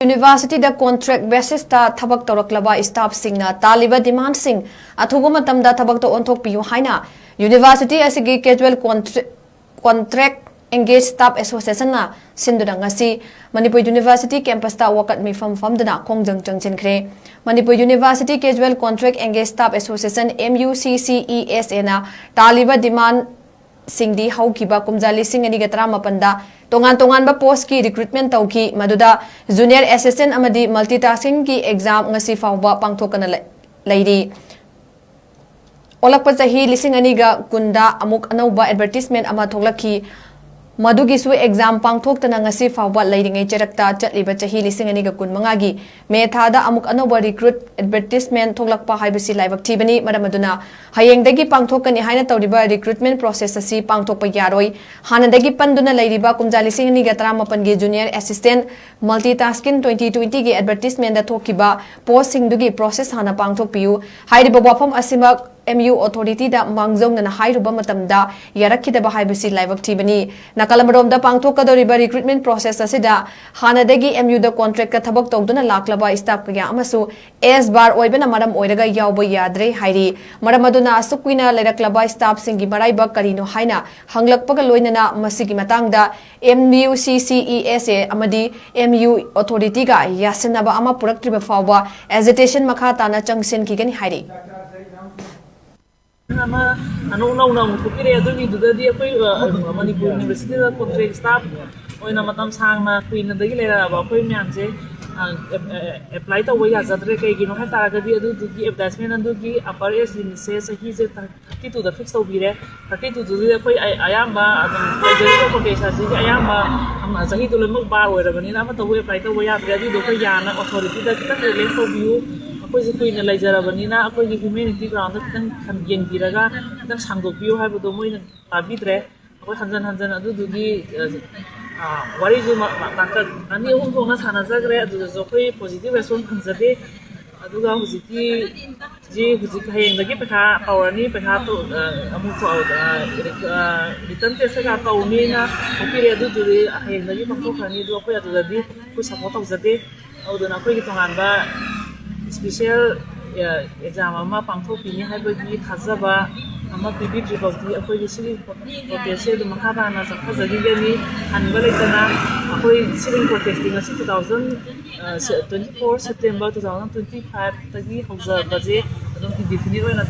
University da contract basis ta thabak TOURAKLABA staff SINGNA TALLIBA demand sing ATHUBA MATAMDA THABAKTA ONTHOKPIYU HAINA University ASHIGI casual contract engaged staff association na SINDUNA NGASI MANIPUR University campus ta Wakat Meepham Phamduna Khongjang Changsinkhre MANIPUR University casual contract engaged staff association MUCCESA na TALLIBA demand singdi haukiba kumjali singani gatra mapanda tongan ba post ki recruitment tauki maduda junior assistant amadi multitasking ki exam ngasi fawba pangthokana lairi olakpa chahi lisingani ga kunda amuk anauba advertisement ama thoklaki madugi su exam pangthokta ngasi fawba lairingai cherakta chatliba chahi lisingani ga kun mangagi me thada amuk anauba recruit advertisement thoklakpa haibasi laibak thibani maramaduna hayengdagi pangthokani haina tawriba recruitment process asi pangthokpa yaroi hanadagi panduna lairiba kumjali singani ga 38 gi junior assistant multitasking 2020 gi advertisement da thokiba post singdugi process hana pangthokpiyu hairiba wafam asima MU authority da mangjong na hairuba matamda yarakidaba haibasi laibak thibani nakalamrom da pangthokadoriba recruitment process asida hanadagi MU da contract ka thabak tawduna laklaba staff kya amasu S bar oibena maram oiraga yawba yadre hairi maram aduna asukwina leraklaba staff singi maraiba karino haina hanglakpaga loinana masigi matangda MUCCESA amadi MU authority ga yasinaba ama puraktriba fawba agitation makha tana changsin kigani hairi nama anu kupire adu ni dudadi akoi Manipur University da contract staff oina matam sangna kuina dagi lera ba koi myamje apply ta wai azadre kai gino ha taragadi adu dugi advertisement adu gi upper age limit se sahi je 32 da fix to bire 32 du da koi ayamba adum graduate quotation ji ayamba am sahi to lemuk bar oira bani na ma to apply ta wai adadi do kai yana authority da kitan relate to view akoi je kuina laijarabani na akoi gi humanity ground da kitan kan yeng biraga kitan sangdokpiyo haibodo moina tabidre akoi hanjan adu dugi wari ju maka ani hum thona thana jagre adu jo koi positive response phanjade aduga hujiki ji hujik hayeng dagi pekha powerni pekha to amu to return test ka tawni na opire adu duri hayeng dagi pangko khani do koi adu dadi ko support tawjade aduna koi gi tongan ba special exam ama pangko pini haibagi thajaba ama bibi tribati akoi sili protest du makha na sakha jagi gani hanba leitana akoi sili protesting asi 2024 September 2025 tagi hauza baje adum ki definite na